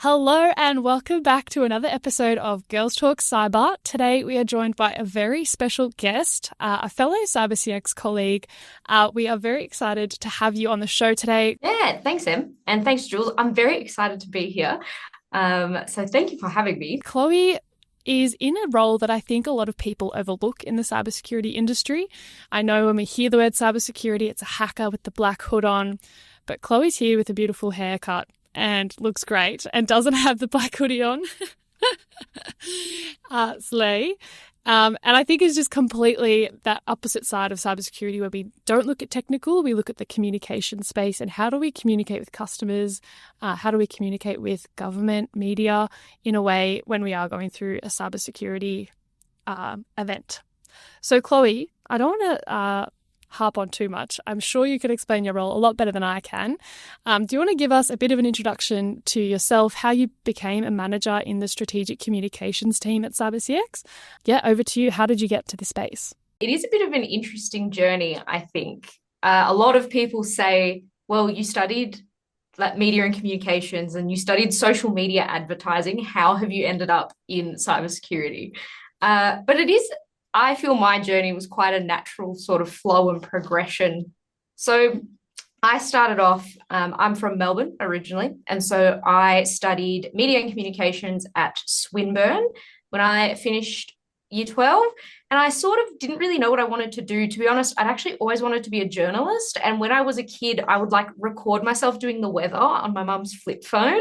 Hello and welcome back to another episode of Girls Talk Cyber. Today we are joined by a very special guest, a fellow CyberCX colleague. We are very excited to have you on the show today. Yeah, thanks, Em. And thanks, Jules. I'm very excited to be here. So thank you for having me. Chloe is in a role that I think a lot of people overlook in the cybersecurity industry. I know when we hear the word cybersecurity, it's a hacker with the black hood on, but Chloe's here with a beautiful haircut and looks great and doesn't have the black hoodie on. Slay. And I think it's just completely that opposite side of cybersecurity where we don't look at technical, we look at the communication space and how do we communicate with customers, how do we communicate with government, media in a way when we are going through a cybersecurity event. So Chloe, I don't want to harp on too much. I'm sure you could explain your role a lot better than I can. Do you want to give us a bit of an introduction to yourself, how you became a manager in the strategic communications team at CyberCX? Yeah, over to you. How did you get to this space? It is a bit of an interesting journey, I think. A lot of people say, well, you studied like media and communications and you studied social media advertising. How have you ended up in cybersecurity? But it is, I feel my journey was quite a natural sort of flow and progression. So I started off, I'm from Melbourne originally, and so I studied media and communications at Swinburne when I finished year 12. And I sort of didn't really know what I wanted to do. To be honest, I'd actually always wanted to be a journalist. And when I was a kid, I would like record myself doing the weather on my mum's flip phone.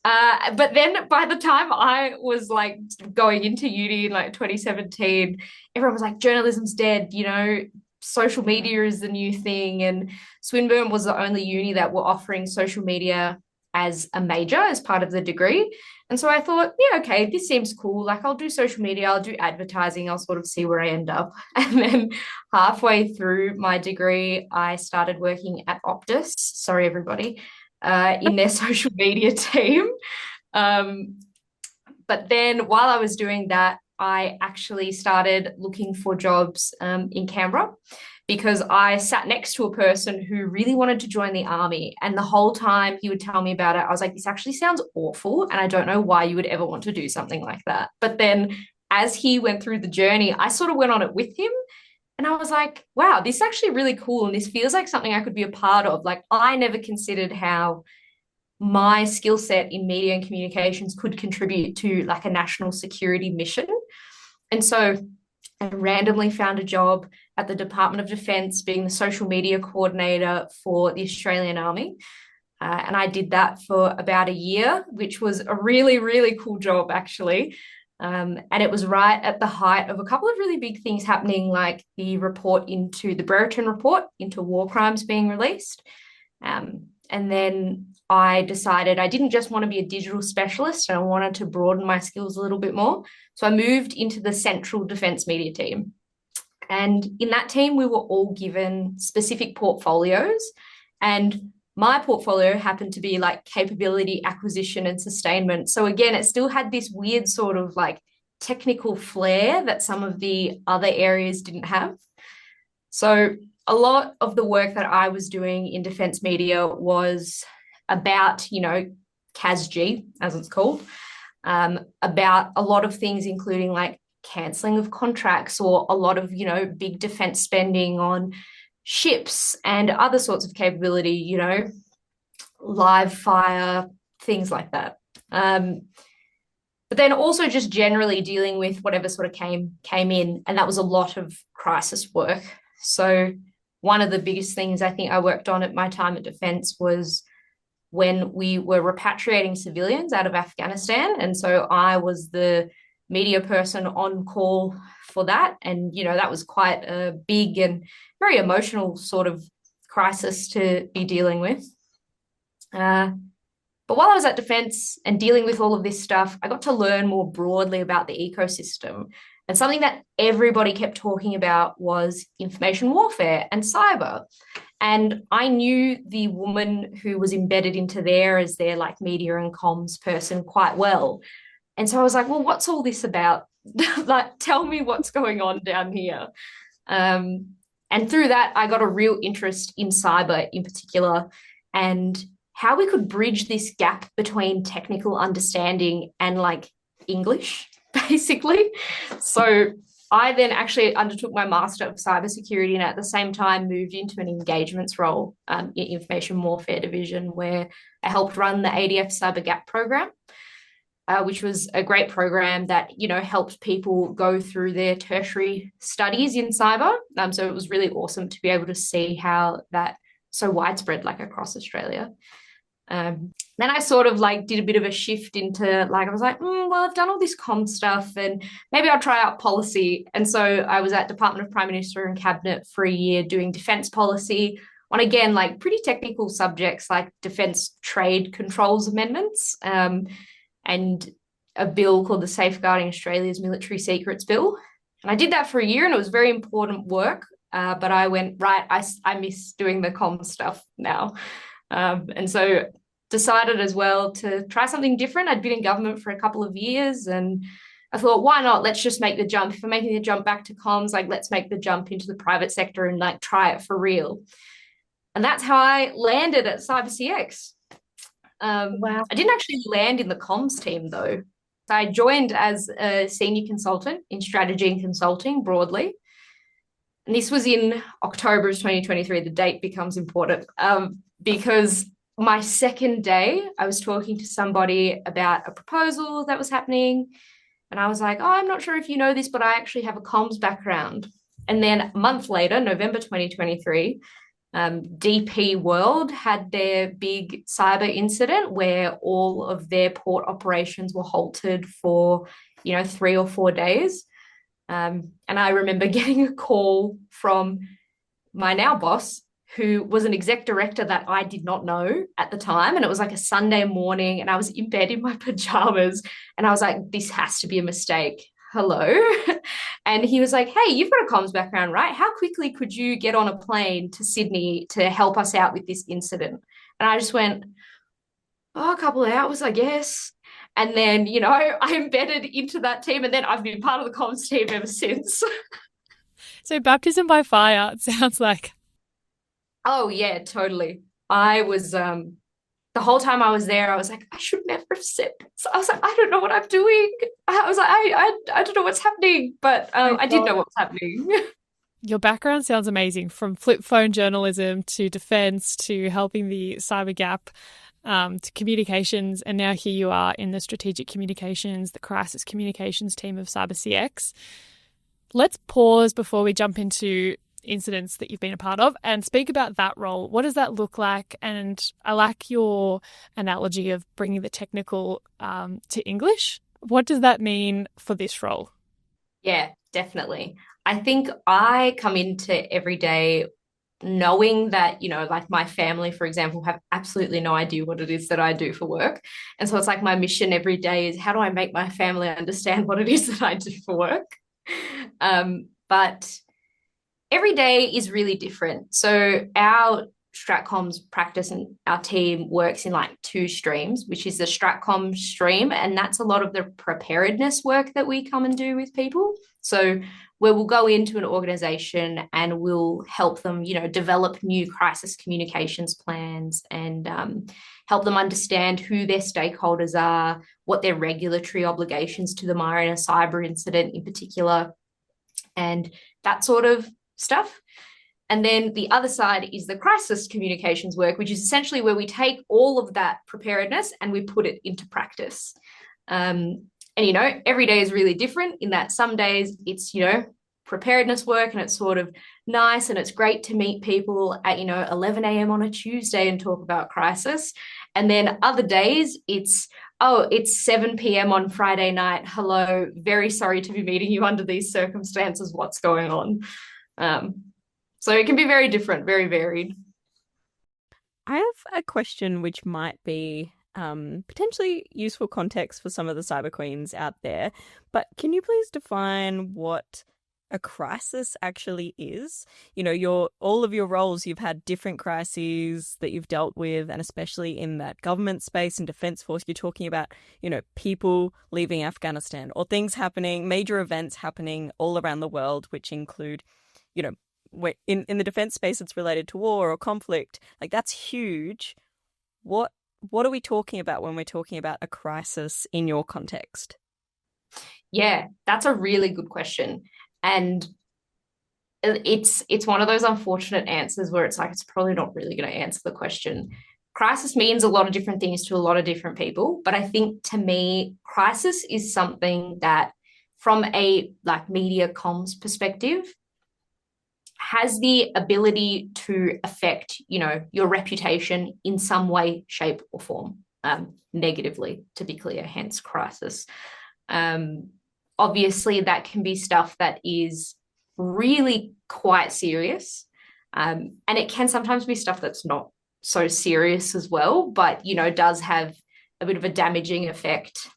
But then by the time I was like going into uni in like 2017, everyone was like, journalism's dead, social media is the new thing. And Swinburne was the only uni that were offering social media as a major, as part of the degree. And so I thought, yeah, okay, this seems cool. Like I'll do social media, I'll do advertising, I'll sort of see where I end up. And then halfway through my degree, I started working at Optus, sorry, everybody, in their social media team. But then while I was doing that, I actually started looking for jobs in Canberra because I sat next to a person who really wanted to join the army. And the whole time he would tell me about it, I was like, this actually sounds awful. And I don't know why you would ever want to do something like that. But then as he went through the journey, I sort of went on it with him. And I was like, wow, this is actually really cool. And this feels like something I could be a part of. Like I never considered how my skill set in media and communications could contribute to like a national security mission. And so I randomly found a job at the Department of Defence being the social media coordinator for the Australian Army. And I did that for about a year, which was a really, really cool job, actually. And it was right at the height of a couple of really big things happening, like the Brereton report into war crimes being released. And then I decided I didn't just want to be a digital specialist and I wanted to broaden my skills a little bit more. So I moved into the Central Defence Media team. And in that team, we were all given specific portfolios. And my portfolio happened to be like capability acquisition and sustainment. So again, it still had this weird sort of like technical flair that some of the other areas didn't have. So a lot of the work that I was doing in defense media was about, CASG, as it's called, about a lot of things, including like cancelling of contracts or a lot of, big defense spending on ships and other sorts of capability, live fire, things like that. But then also just generally dealing with whatever sort of came in, and that was a lot of crisis work. So one of the biggest things I think I worked on at my time at Defence was when we were repatriating civilians out of Afghanistan. And so I was the media person on call for that. And, that was quite a big and very emotional sort of crisis to be dealing with. But while I was at Defence and dealing with all of this stuff, I got to learn more broadly about the ecosystem. And something that everybody kept talking about was information warfare and cyber. And I knew the woman who was embedded into there as their like media and comms person quite well. And so I was like, well, what's all this about? Like, tell me what's going on down here. And through that, I got a real interest in cyber in particular and how we could bridge this gap between technical understanding and like English, basically. So I then actually undertook my Master of Cybersecurity and at the same time moved into an engagements role in Information Warfare Division, where I helped run the ADF Cyber Gap program, which was a great program that, you know, helped people go through their tertiary studies in cyber. So it was really awesome to be able to see how that so widespread like across Australia. Then I sort of like did a bit of a shift into like, I was like, well, I've done all this comm stuff and maybe I'll try out policy. And so I was at Department of Prime Minister and Cabinet for a year doing defence policy on, again, like pretty technical subjects like defence trade controls amendments, and a bill called the Safeguarding Australia's Military Secrets Bill. And I did that for a year and it was very important work. But I went, right, I miss doing the comm stuff now. And so decided as well to try something different. I'd been in government for a couple of years and I thought, why not? Let's just make the jump. If I'm making the jump back to comms, like let's make the jump into the private sector and like try it for real. And that's how I landed at CyberCX. Wow. I didn't actually land in the comms team though. So I joined as a senior consultant in strategy and consulting broadly. And this was in October of 2023. The date becomes important because my second day, I was talking to somebody about a proposal that was happening. And I was like, oh, I'm not sure if you know this, but I actually have a comms background. And then a month later, November 2023, DP World had their big cyber incident where all of their port operations were halted for, 3 or 4 days. And I remember getting a call from my now boss, who was an exec director that I did not know at the time. And it was like a Sunday morning and I was in bed in my pajamas and I was like, this has to be a mistake. Hello. And he was like, hey, you've got a comms background, right? How quickly could you get on a plane to Sydney to help us out with this incident? And I just went, oh, a couple of hours, I guess. And then, I embedded into that team and then I've been part of the comms team ever since. So baptism by fire, it sounds like. Oh, yeah, totally. I was, the whole time I was there, I was like, I should never have said this. I was like, I don't know what I'm doing. I was like, I don't know what's happening, but I did know what was happening. Your background sounds amazing, from flip phone journalism to defence to helping the cyber gap, to communications, and now here you are in the strategic communications, the crisis communications team of CyberCX. Let's pause before we jump into incidents that you've been a part of and speak about that role. What does that look like? And I like your analogy of bringing the technical to English. What does that mean for this role? Yeah, definitely. I think I come into every day knowing that, like my family, for example, have absolutely no idea what it is that I do for work. And so it's like my mission every day is how do I make my family understand what it is that I do for work? But every day is really different. So our Stratcoms practice and our team works in like 2 streams, which is the Stratcom stream. And that's a lot of the preparedness work that we come and do with people. So where we'll go into an organization and we'll help them, develop new crisis communications plans and help them understand who their stakeholders are, what their regulatory obligations to them are in a cyber incident in particular, and that sort of stuff. And then the other side is the crisis communications work, which is essentially where we take all of that preparedness and we put it into practice. And, every day is really different in that some days it's, preparedness work and it's sort of nice and it's great to meet people at, 11 a.m. on a Tuesday and talk about crisis. And then other days it's 7 p.m. on Friday night. Hello, very sorry to be meeting you under these circumstances. What's going on? So it can be very different, very varied. I have a question which might be potentially useful context for some of the cyber queens out there, but can you please define what a crisis actually is? All of your roles, you've had different crises that you've dealt with, and especially in that government space and defense force, you're talking about, people leaving Afghanistan or things happening, major events happening all around the world, which include, in the defense space, it's related to war or conflict. Like, that's huge. what are we talking about when we're talking about a crisis in your context? Yeah, that's a really good question. And it's one of those unfortunate answers where it's like it's probably not really going to answer the question. Crisis means a lot of different things to a lot of different people, but I think to me, crisis is something that from a like media comms perspective has the ability to affect, your reputation in some way, shape, or form, negatively, to be clear, hence crisis. Obviously, that can be stuff that is really quite serious. And it can sometimes be stuff that's not so serious as well, but, does have a bit of a damaging effect.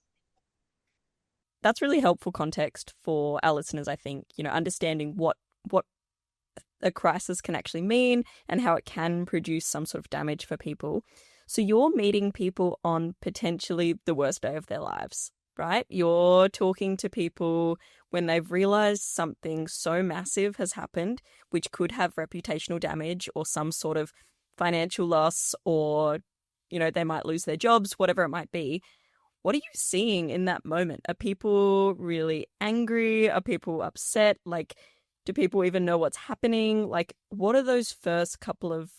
That's really helpful context for our listeners, I think, understanding what a crisis can actually mean and how it can produce some sort of damage for people. So you're meeting people on potentially the worst day of their lives, right? You're talking to people when they've realized something so massive has happened, which could have reputational damage or some sort of financial loss, or, they might lose their jobs, whatever it might be. What are you seeing in that moment? Are people really angry? Are people upset? Like, do people even know what's happening? Like, what are those first couple of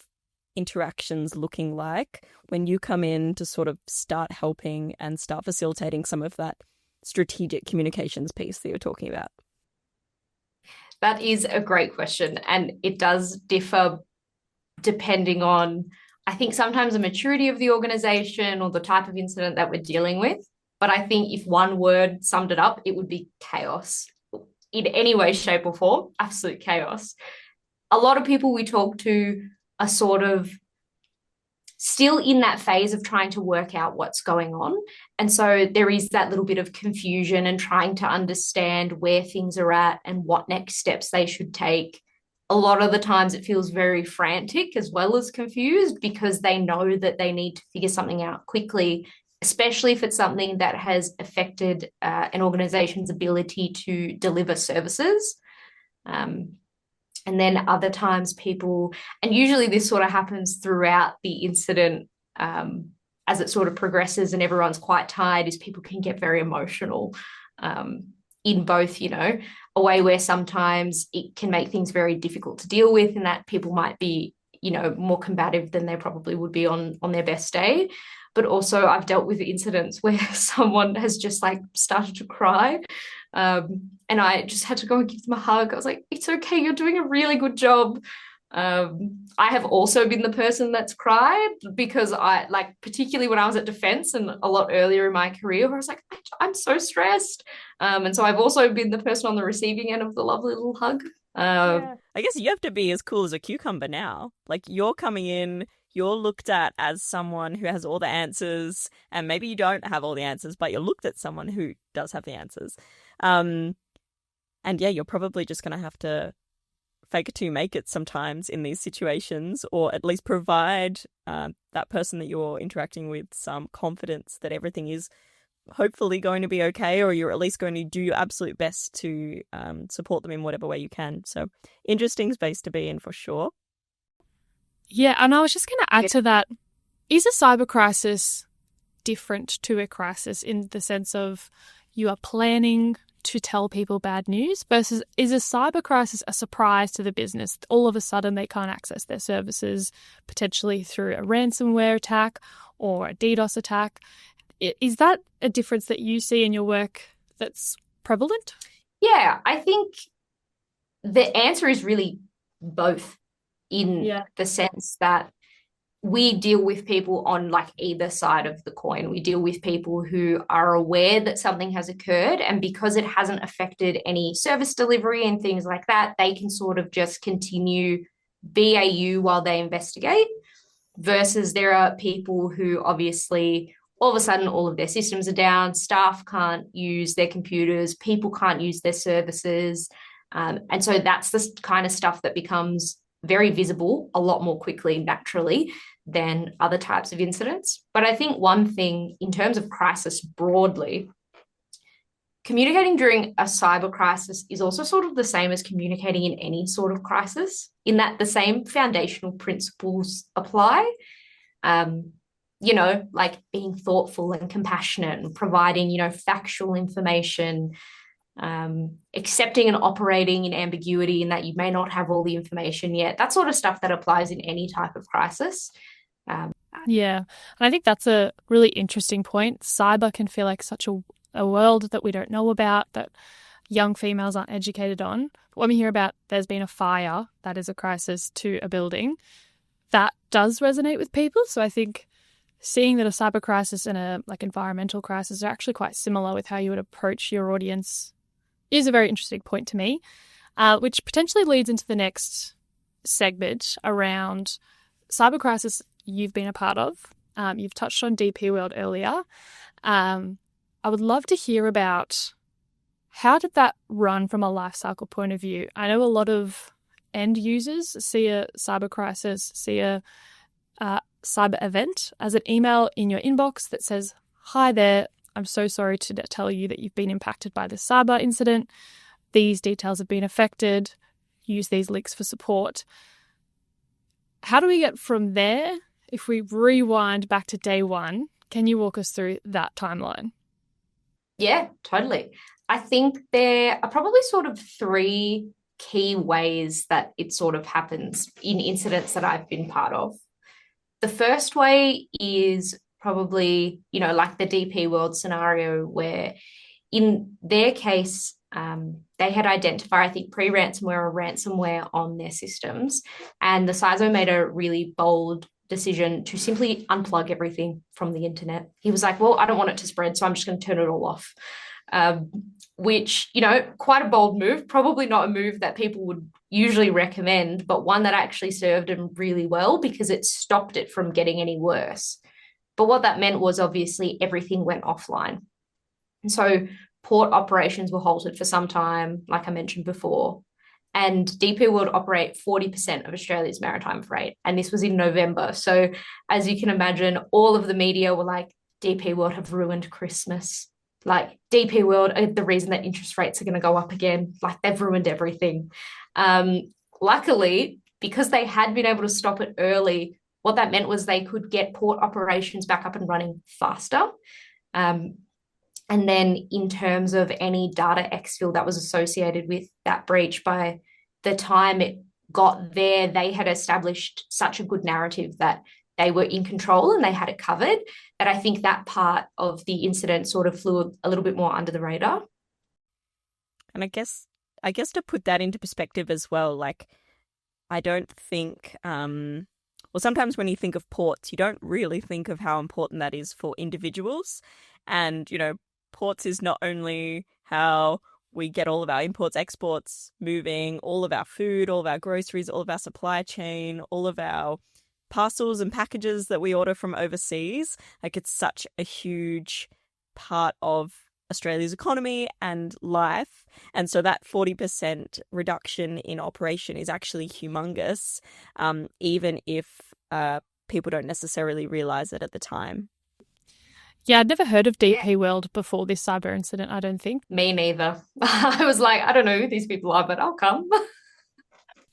interactions looking like when you come in to sort of start helping and start facilitating some of that strategic communications piece that you're talking about? That is a great question. And it does differ depending on, I think, sometimes the maturity of the organization or the type of incident that we're dealing with. But I think if one word summed it up, it would be chaos. In any way, shape, or form, absolute chaos. A lot of people we talk to are sort of still in that phase of trying to work out what's going on. And so there is that little bit of confusion and trying to understand where things are at and what next steps they should take. A lot of the times it feels very frantic as well as confused because they know that they need to figure something out quickly, especially if it's something that has affected an organization's ability to deliver services. And then other times people, and usually this sort of happens throughout the incident as it sort of progresses and everyone's quite tired, is people can get very emotional in both, a way where sometimes it can make things very difficult to deal with, and that people might be, more combative than they probably would be on their best day. But also I've dealt with incidents where someone has just like started to cry. And I just had to go and give them a hug. I was like, it's okay, you're doing a really good job. I have also been the person that's cried because I, like, particularly when I was at defense and a lot earlier in my career, where I was like, I'm so stressed. And so I've also been the person on the receiving end of the lovely little hug. Yeah. I guess you have to be as cool as a cucumber now. Like, you're coming in, you're looked at as someone who has all the answers, and maybe you don't have all the answers, but you're looked at someone who does have the answers. And yeah, you're probably just going to have to fake it till you make it sometimes in these situations, or at least provide that person that you're interacting with some confidence that everything is hopefully going to be okay, or you're at least going to do your absolute best to support them in whatever way you can. So interesting space to be in for sure. Yeah, and I was just going to add to that, is a cyber crisis different to a crisis in the sense of you are planning to tell people bad news versus is a cyber crisis a surprise to the business? All of a sudden they can't access their services, potentially through a ransomware attack or a DDoS attack. Is that a difference that you see in your work that's prevalent? Yeah, I think the answer is really both, in the sense that we deal with people on like either side of the coin. We deal with people who are aware that something has occurred, and because it hasn't affected any service delivery and things like that, they can sort of just continue BAU while they investigate, versus there are people who obviously all of a sudden all of their systems are down, staff can't use their computers, people can't use their services. And so that's the kind of stuff that becomes very visible a lot more quickly, naturally, than other types of incidents. But I think one thing in terms of crisis broadly, communicating during a cyber crisis is also sort of the same as communicating in any sort of crisis, in that the same foundational principles apply. like being thoughtful and compassionate and providing, factual information, accepting and operating in ambiguity and that you may not have all the information yet. That sort of stuff that applies in any type of crisis. Yeah. And I think that's a really interesting point. Cyber can feel like such a world that we don't know about, that young females aren't educated on. But when we hear about there's been a fire, that is a crisis to a building, that does resonate with people. So I think seeing that a cyber crisis and a environmental crisis are actually quite similar with how you would approach your audience is a very interesting point to me, which potentially leads into the next segment around cyber crisis you've been a part of. You've touched on DP World earlier. I would love to hear about how did that run from a life cycle point of view. I know a lot of end users see a cyber crisis, see a cyber event as an email in your inbox that says, "Hi there, I'm so sorry to tell you that you've been impacted by this cyber incident. These details have been affected. Use these links for support." How do we get from there? If we rewind back to day one, can you walk us through that timeline? Yeah, totally. I think there are probably sort of three key ways that it sort of happens in incidents that I've been part of. The first way is probably, like the DP World scenario, where in their case, they had identified, I think, pre-ransomware or ransomware on their systems. And the CISO made a really bold decision to simply unplug everything from the internet. He was like, well, I don't want it to spread, so I'm just going to turn it all off. Which, quite a bold move, probably not a move that people would usually recommend, but one that actually served him really well because it stopped it from getting any worse. But what that meant was obviously everything went offline. And so port operations were halted for some time, like I mentioned before. And DP World operate 40% of Australia's maritime freight. And this was in November. So as you can imagine, all of the media were like, DP World have ruined Christmas. Like DP World are the reason that interest rates are going to go up again. Like they've ruined everything. Luckily, because they had been able to stop it early, what that meant was they could get port operations back up and running faster. And then in terms of any data exfil that was associated with that breach, by the time it got there, they had established such a good narrative that they were in control and they had it covered, that I think that part of the incident sort of flew a little bit more under the radar. And I guess to put that into perspective as well, like I don't think, sometimes when you think of ports, you don't really think of how important that is for individuals. And, ports is not only how we get all of our imports, exports moving, all of our food, all of our groceries, all of our supply chain, all of our parcels and packages that we order from overseas. Like it's such a huge part of Australia's economy and life. And so that 40% reduction in operation is actually humongous, even if people don't necessarily realise it at the time. Yeah, I'd never heard of DP World before this cyber incident, I don't think. Me neither. I was like, I don't know who these people are, but I'll come.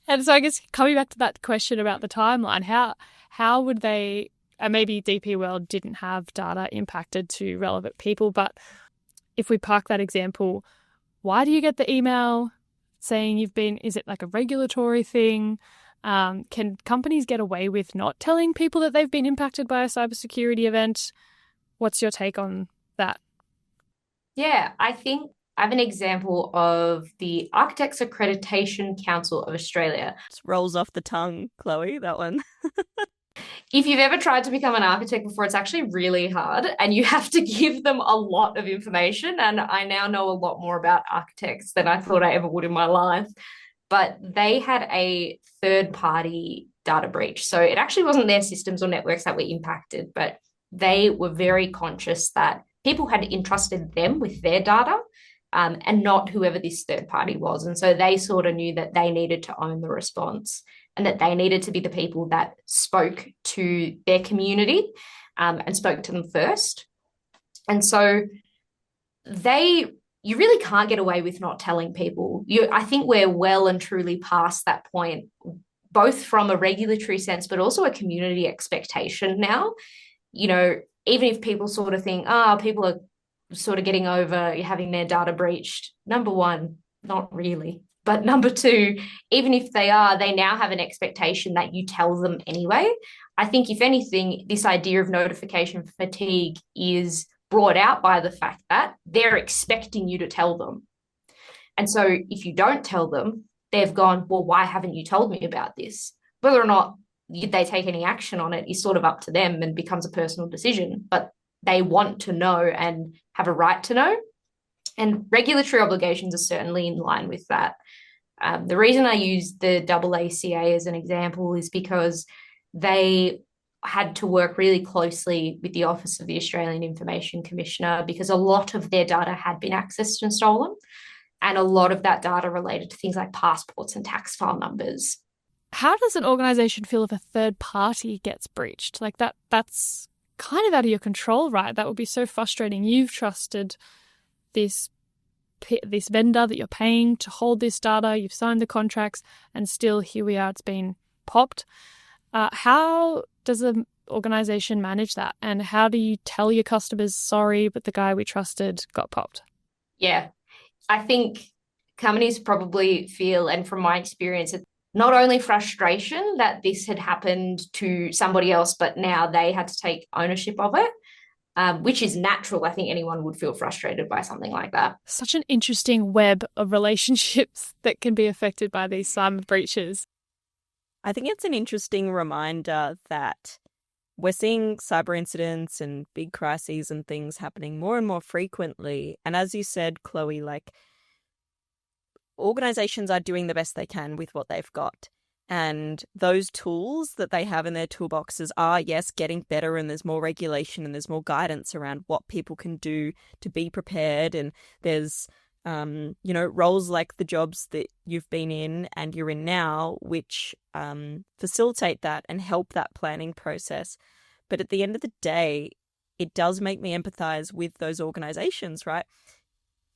And so I guess coming back to that question about the timeline, how would they, and maybe DP World didn't have data impacted to relevant people, but if we park that example, why do you get the email saying is it like a regulatory thing? Can companies get away with not telling people that they've been impacted by a cybersecurity event? What's your take on that? Yeah, I think I have an example of the Architects Accreditation Council of Australia. It rolls off the tongue, Chloe, that one. If you've ever tried to become an architect before, it's actually really hard and you have to give them a lot of information. And I now know a lot more about architects than I thought I ever would in my life. But they had a third-party data breach. So it actually wasn't their systems or networks that were impacted, but they were very conscious that people had entrusted them with their data and not whoever this third party was. And so they sort of knew that they needed to own the response and that they needed to be the people that spoke to their community and spoke to them first. And so you really can't get away with not telling people. I think we're well and truly past that point, both from a regulatory sense, but also a community expectation now. even if people sort of think, oh, people are sort of getting over having their data breached, number one, not really. But number two, even if they are, they now have an expectation that you tell them anyway. I think, if anything, this idea of notification fatigue is brought out by the fact that they're expecting you to tell them. And so if you don't tell them, they've gone, well, why haven't you told me about this? Whether or not they take any action on it is sort of up to them and becomes a personal decision. But they want to know and have a right to know. And regulatory obligations are certainly in line with that. The reason I use the AACA as an example is because they had to work really closely with the Office of the Australian Information Commissioner, because a lot of their data had been accessed and stolen. And a lot of that data related to things like passports and tax file numbers. How does an organisation feel if a third party gets breached? Like that's kind of out of your control, right? That would be so frustrating. You've trusted this vendor that you're paying to hold this data. You've signed the contracts, and still here we are. It's been popped. How does an organisation manage that? And how do you tell your customers, sorry, but the guy we trusted got popped? Yeah, I think companies probably feel, and from my experience, it's not only frustration that this had happened to somebody else, but now they had to take ownership of it, which is natural. I think anyone would feel frustrated by something like that. Such an interesting web of relationships that can be affected by these cyber breaches. I think it's an interesting reminder that we're seeing cyber incidents and big crises and things happening more and more frequently. And as you said, Chloe, like, organizations are doing the best they can with what they've got. And those tools that they have in their toolboxes are, yes, getting better, and there's more regulation and there's more guidance around what people can do to be prepared. And there's, roles like the jobs that you've been in and you're in now, which facilitate that and help that planning process. But at the end of the day, it does make me empathize with those organizations, right?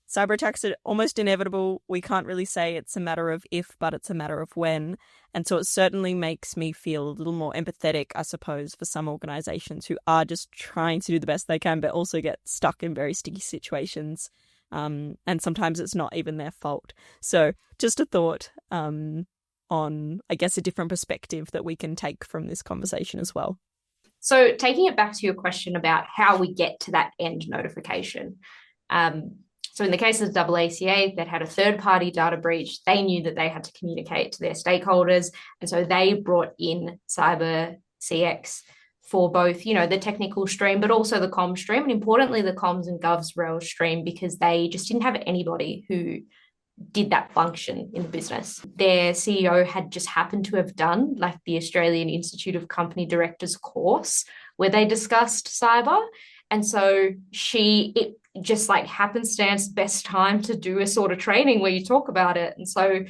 Cyber attacks are almost inevitable. We can't really say it's a matter of if, but it's a matter of when. And so it certainly makes me feel a little more empathetic, I suppose, for some organizations who are just trying to do the best they can, but also get stuck in very sticky situations. And sometimes it's not even their fault. So just a thought on, I guess, a different perspective that we can take from this conversation as well. So taking it back to your question about how we get to that end notification. So in the case of the AACA, that had a third-party data breach, they knew that they had to communicate to their stakeholders. And so they brought in CyberCX for both, the technical stream, but also the comms stream, and importantly, the comms and govs rel stream, because they just didn't have anybody who did that function in the business. Their CEO had just happened to have done like the Australian Institute of Company Directors course where they discussed cyber. And so it just like happenstance best time to do a sort of training where you talk about it. And so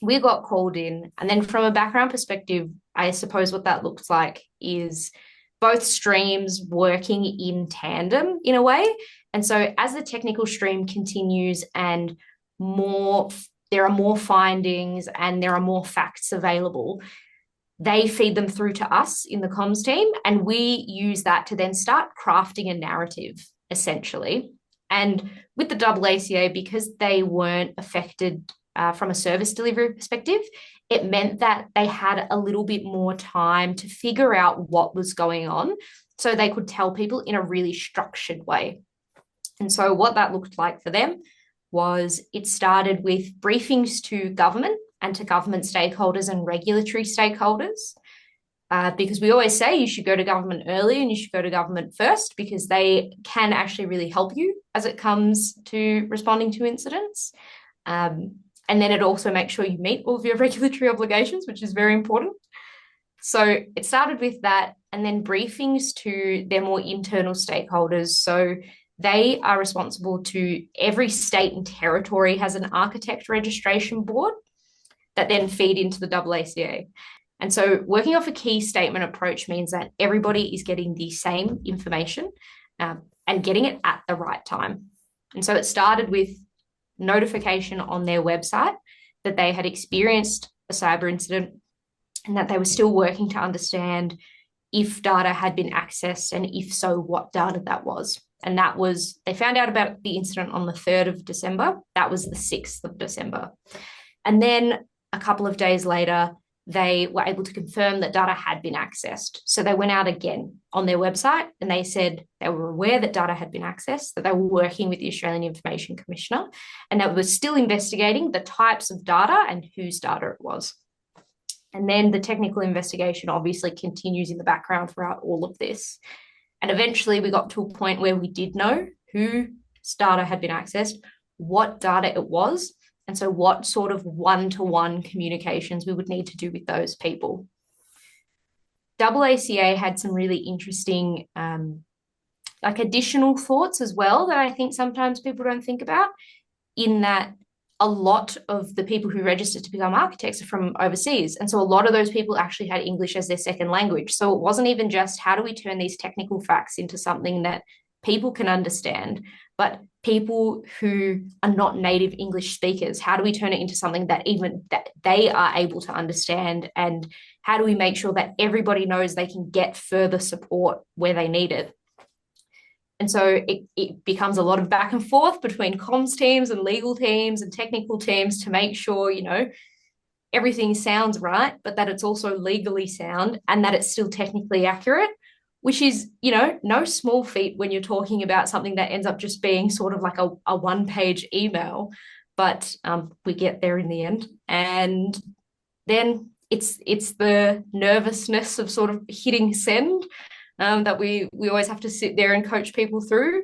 we got called in. And then from a background perspective, I suppose what that looks like is both streams working in tandem in a way. And so as the technical stream continues and there are more findings and there are more facts available, they feed them through to us in the comms team, and we use that to then start crafting a narrative, essentially. And with the AACA, because they weren't affected from a service delivery perspective, it meant that they had a little bit more time to figure out what was going on so they could tell people in a really structured way. And so what that looked like for them was it started with briefings to government and to government stakeholders and regulatory stakeholders, because we always say you should go to government early and you should go to government first, because they can actually really help you as it comes to responding to incidents. And then it also makes sure you meet all of your regulatory obligations, which is very important. So it started with that, and then briefings to their more internal stakeholders. So they are responsible to every state and territory has an architect registration board that then feed into the AACA. And so working off a key statement approach means that everybody is getting the same information and getting it at the right time. And so it started with notification on their website that they had experienced a cyber incident and that they were still working to understand if data had been accessed, and if so, what data that was. And that was, they found out about the incident on the 3rd of December. That was the 6th of December. And then a couple of days later, they were able to confirm that data had been accessed. So they went out again on their website and they said they were aware that data had been accessed, that they were working with the Australian Information Commissioner, and that was still investigating the types of data and whose data it was. And then the technical investigation obviously continues in the background throughout all of this. And eventually we got to a point where we did know whose data had been accessed, what data it was, and so what sort of one-to-one communications we would need to do with those people. AACA had some really interesting additional thoughts as well that I think sometimes people don't think about, in that a lot of the people who registered to become architects are from overseas. And so a lot of those people actually had English as their second language. So it wasn't even just how do we turn these technical facts into something that people can understand, but people who are not native English speakers, how do we turn it into something that even that they are able to understand? And how do we make sure that everybody knows they can get further support where they need it? And so it becomes a lot of back and forth between comms teams and legal teams and technical teams to make sure, everything sounds right, but that it's also legally sound and that it's still technically accurate, which is, no small feat when you're talking about something that ends up just being sort of like a one-page email. But we get there in the end. And then it's the nervousness of sort of hitting send that we always have to sit there and coach people through.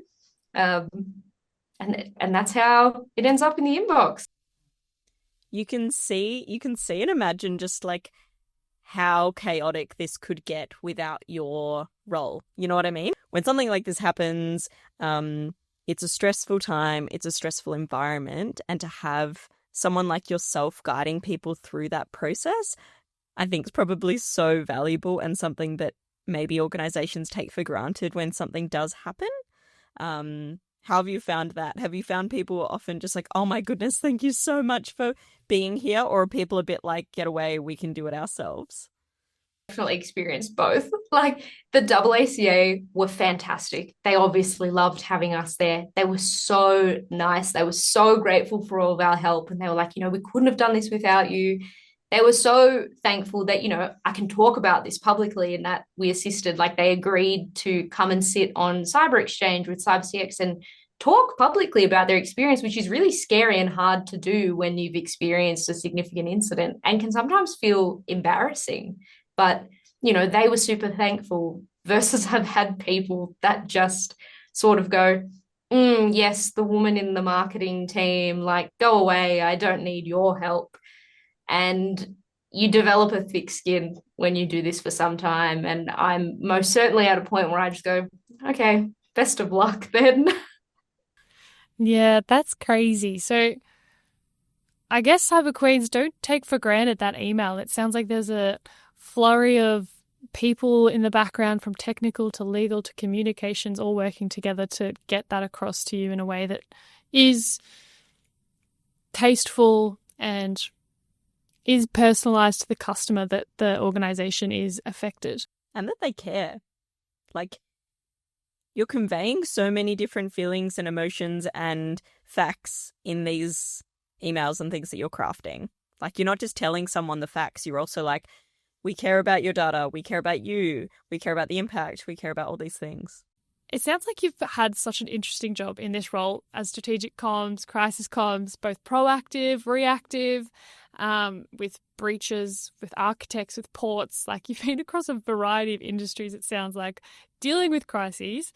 And that's how it ends up in the inbox. You can see and imagine just like how chaotic this could get without your role. You know what I mean? When something like this happens, it's a stressful time, it's a stressful environment, and to have someone like yourself guiding people through that process, I think is probably so valuable and something that maybe organizations take for granted when something does happen. How have you found that? Have you found people often just like, oh my goodness, thank you so much for being here? Or are people a bit like, get away, we can do it ourselves? Definitely experienced both. Like the AACA were fantastic. They obviously loved having us there. They were so nice. They were so grateful for all of our help. And they were like, we couldn't have done this without you. They were so thankful that, I can talk about this publicly and that we assisted. Like they agreed to come and sit on CyberExchange with CyberCX and talk publicly about their experience, which is really scary and hard to do when you've experienced a significant incident and can sometimes feel embarrassing. But, they were super thankful, versus I've had people that just sort of go, yes, the woman in the marketing team, like, go away, I don't need your help. And you develop a thick skin when you do this for some time. And I'm most certainly at a point where I just go, okay, best of luck then. Yeah, that's crazy. So I guess Cyber Queens, don't take for granted that email. It sounds like there's a flurry of people in the background, from technical to legal to communications, all working together to get that across to you in a way that is tasteful and is personalized to the customer that the organization is affected. And that they care. Like, you're conveying so many different feelings and emotions and facts in these emails and things that you're crafting. Like, you're not just telling someone the facts, you're also like, we care about your data, we care about you, we care about the impact, we care about all these things. It sounds like you've had such an interesting job in this role as strategic comms, crisis comms, both proactive, reactive, with breaches, with architects, with ports. Like, you've been across a variety of industries, it sounds like, dealing with crises,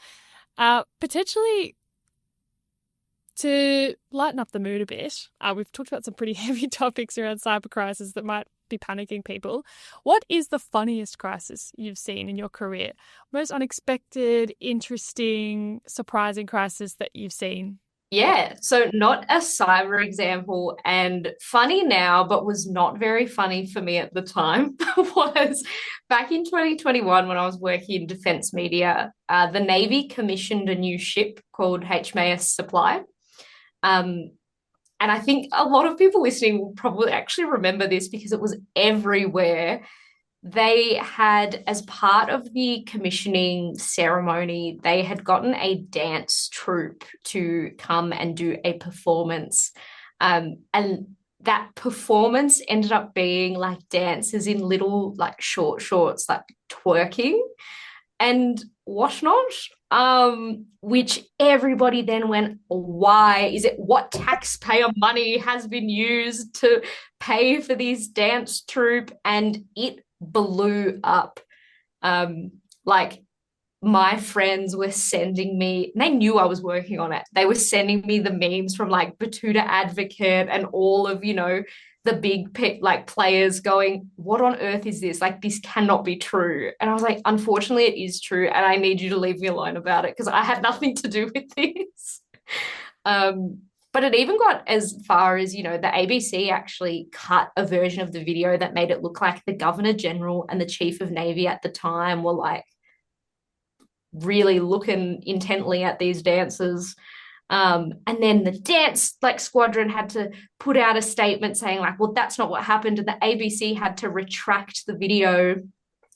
potentially to lighten up the mood a bit. We've talked about some pretty heavy topics around cyber crisis that might be panicking people. What is the funniest crisis you've seen in your career? Most unexpected, interesting, surprising crisis that you've seen? Yeah, so not a cyber example, and funny now, but was not very funny for me at the time, was back in 2021 when I was working in defense media. The Navy commissioned a new ship called HMAS Supply. And I think a lot of people listening will probably actually remember this because it was everywhere. they had, as part of the commissioning ceremony, they had gotten a dance troupe to come and do a performance. And that performance ended up being like dancers in little like short shorts, like twerking and whatnot, which everybody then went, why is it, what taxpayer money has been used to pay for these dance troupe? And it blew up. Like my friends were sending me, they knew I was working on it. They were sending me the memes from like Batuta Advocate and all of, the big like players going, what on earth is this? Like, this cannot be true. And I was like, unfortunately, it is true. And I need you to leave me alone about it because I had nothing to do with this. But it even got as far as, the ABC actually cut a version of the video that made it look like the Governor General and the Chief of Navy at the time were like really looking intently at these dancers. And then the dance like squadron had to put out a statement saying like, well, that's not what happened. And the ABC had to retract the video.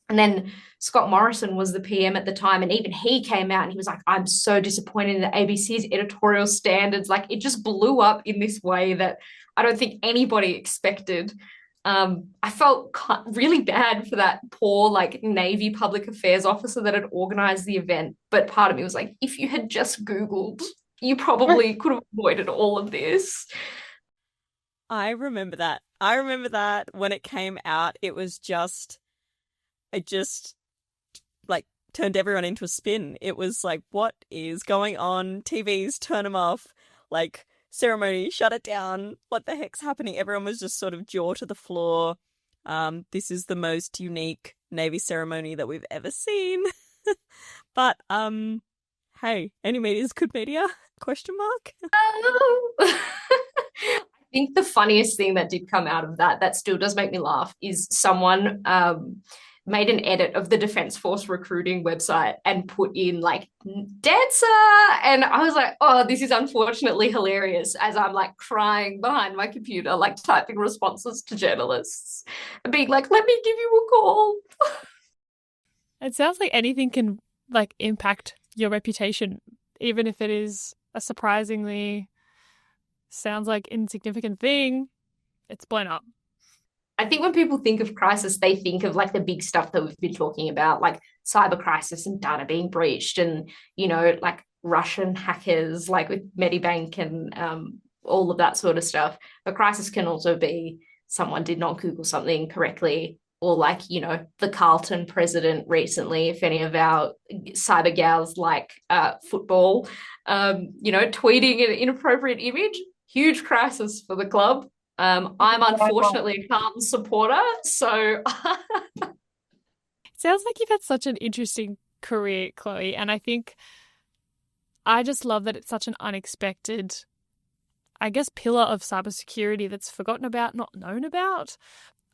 And then Scott Morrison was the PM at the time. And even he came out and he was like, I'm so disappointed in the ABC's editorial standards. Like, it just blew up in this way that I don't think anybody expected. I felt really bad for that poor like Navy public affairs officer that had organized the event. But part of me was like, if you had just Googled, you probably could have avoided all of this. I remember that. I remember that when it came out, it just like turned everyone into a spin. It was like, what is going on? TVs, turn them off. Like, ceremony, shut it down. What the heck's happening? Everyone was just sort of jaw to the floor. This is the most unique Navy ceremony that we've ever seen. But hey, any media is good media? Question mark. I think the funniest thing that did come out of that still does make me laugh, is someone made an edit of the Defence Force recruiting website and put in like dancer. And I was like, oh, this is unfortunately hilarious, as I'm like crying behind my computer, like typing responses to journalists and being like, let me give you a call. It sounds like anything can like impact your reputation, even if it is a surprisingly sounds like insignificant thing. It's blown up. I think when people think of crisis, they think of like the big stuff that we've been talking about, like cyber crisis and data being breached and, like Russian hackers, like with Medibank and all of that sort of stuff. But crisis can also be someone did not Google something correctly, or like, the Carlton president recently, if any of our cyber gals like football, tweeting an inappropriate image, huge crisis for the club. I'm unfortunately a Carlton supporter, so... Sounds like you've had such an interesting career, Chloe, and I think I just love that it's such an unexpected, I guess, pillar of cybersecurity that's forgotten about, not known about.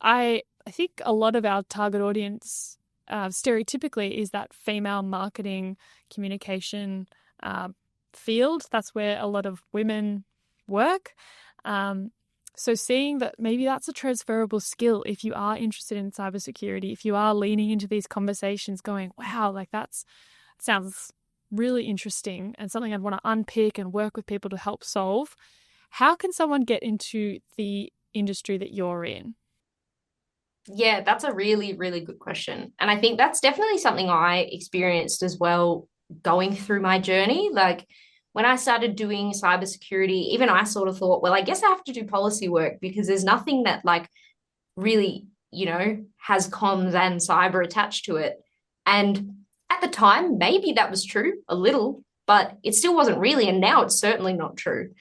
I think a lot of our target audience stereotypically is that female marketing communication field. That's where a lot of women work. So seeing that maybe that's a transferable skill if you are interested in cybersecurity, if you are leaning into these conversations going, wow, like sounds really interesting and something I'd want to unpick and work with people to help solve. How can someone get into the industry that you're in? Yeah, that's a really, really good question. And I think that's definitely something I experienced as well going through my journey. Like, when I started doing cybersecurity, even I sort of thought, well, I guess I have to do policy work because there's nothing that like really, has comms and cyber attached to it. And at the time, maybe that was true a little, but it still wasn't really. And now it's certainly not true.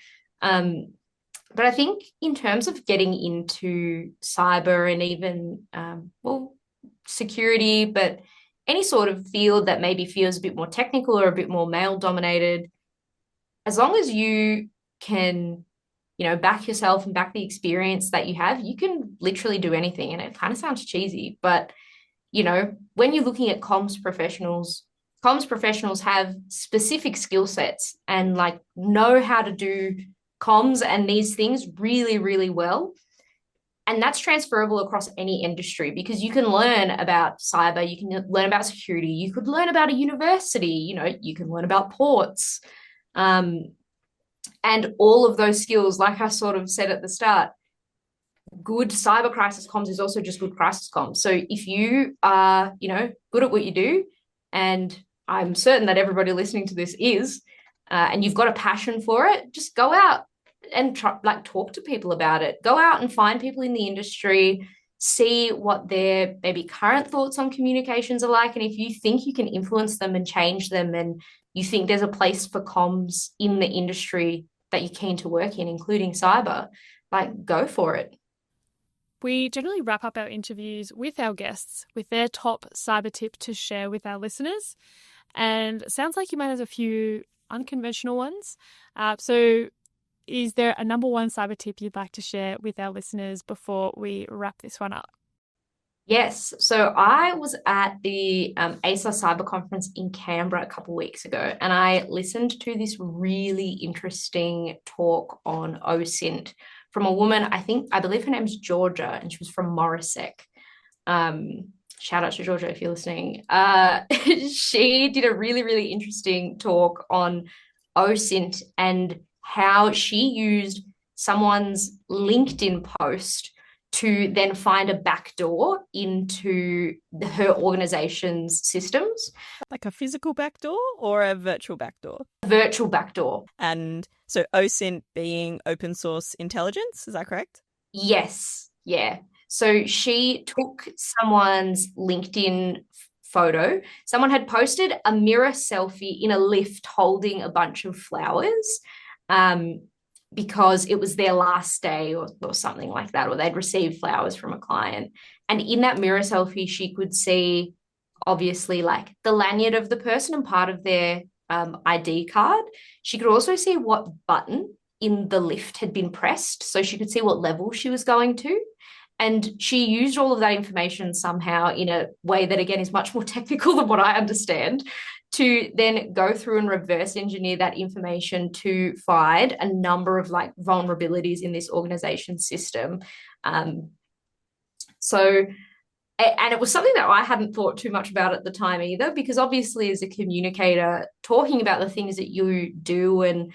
But I think in terms of getting into cyber and even, security, but any sort of field that maybe feels a bit more technical or a bit more male dominated, as long as you can, back yourself and back the experience that you have, you can literally do anything. And it kind of sounds cheesy, but, when you're looking at comms professionals have specific skill sets and like know how to do comms and these things really, really well. And that's transferable across any industry, because you can learn about cyber, you can learn about security, you could learn about a university, you can learn about ports. And all of those skills, like I sort of said at the start, good cyber crisis comms is also just good crisis comms. So if you are, good at what you do, and I'm certain that everybody listening to this is, and you've got a passion for it, just go out and talk to people about it. Go out and find people in the industry, see what their maybe current thoughts on communications are like. And if you think you can influence them and change them, and you think there's a place for comms in the industry that you're keen to work in, including cyber, go for it. We generally wrap up our interviews with our guests with their top cyber tip to share with our listeners. And it sounds like you might have a few unconventional ones. So is there a number one cyber tip you'd like to share with our listeners before we wrap this one up? Yes. So I was at the ASA Cyber Conference in Canberra a couple of weeks ago, and I listened to this really interesting talk on OSINT from a woman, I believe her name's Georgia, and she was from Morisec. Shout out to Georgia if you're listening. She did a really, really interesting talk on OSINT and how she used someone's LinkedIn post to then find a backdoor into her organization's systems. Like a physical backdoor or a virtual backdoor? Virtual backdoor. And so OSINT being open source intelligence, is that correct? Yes. Yeah. So she took someone's LinkedIn photo. Someone had posted a mirror selfie in a lift holding a bunch of flowers, because it was their last day or something like that, or they'd received flowers from a client. And in that mirror selfie, she could see obviously the lanyard of the person and part of their ID card. She could also see what button in the lift had been pressed, so she could see what level she was going to. And she used all of that information somehow in a way that, again, is much more technical than what I understand, to then go through and reverse engineer that information to find a number of vulnerabilities in this organization's system. So it was something that I hadn't thought too much about at the time either, because obviously as a communicator, talking about the things that you do and,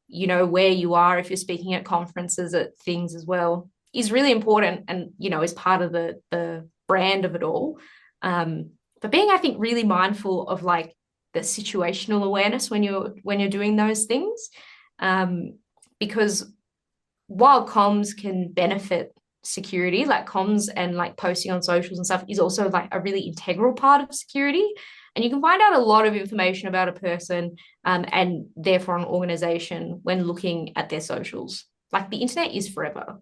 where you are, if you're speaking at conferences, at things as well, is really important and, is part of the brand of it all. But being, I think, really mindful of the situational awareness when you're doing those things, because while comms can benefit security, comms and posting on socials and stuff is also a really integral part of security, and you can find out a lot of information about a person and therefore an organization when looking at their socials. The internet is forever.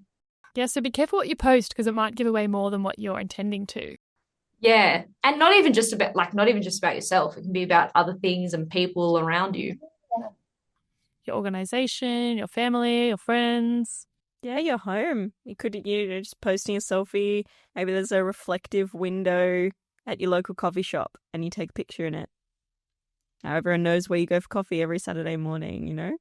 Yeah, so be careful what you post, because it might give away more than what you're intending to. Yeah, and not even just about yourself. It can be about other things and people around you. Your organization, your family, your friends. Yeah, your home. You're just posting a selfie. Maybe there's a reflective window at your local coffee shop and you take a picture in it. Now everyone knows where you go for coffee every Saturday morning,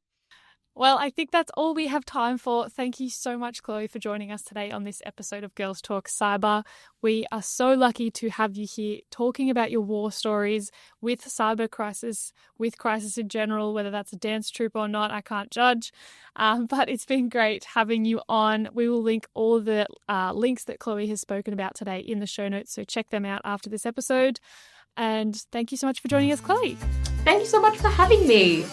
Well, I think that's all we have time for. Thank you so much, Chloe, for joining us today on this episode of Girls Talk Cyber. We are so lucky to have you here talking about your war stories with cyber crisis, with crisis in general, whether that's a dance troupe or not, I can't judge. But it's been great having you on. We will link all the links that Chloe has spoken about today in the show notes, so check them out after this episode. And thank you so much for joining us, Chloe. Thank you so much for having me.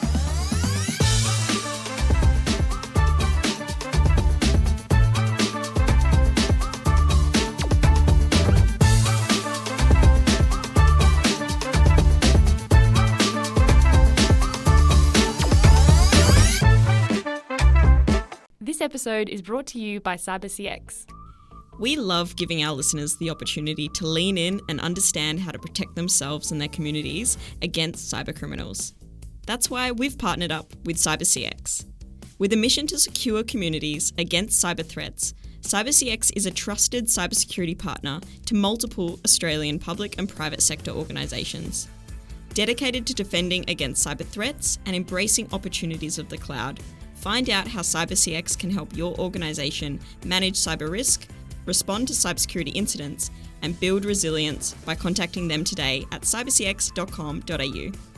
This episode is brought to you by CyberCX. We love giving our listeners the opportunity to lean in and understand how to protect themselves and their communities against cybercriminals. That's why we've partnered up with CyberCX. With a mission to secure communities against cyber threats, CyberCX is a trusted cybersecurity partner to multiple Australian public and private sector organisations. Dedicated to defending against cyber threats and embracing opportunities of the cloud, find out how CyberCX can help your organisation manage cyber risk, respond to cybersecurity incidents, and build resilience by contacting them today at cybercx.com.au.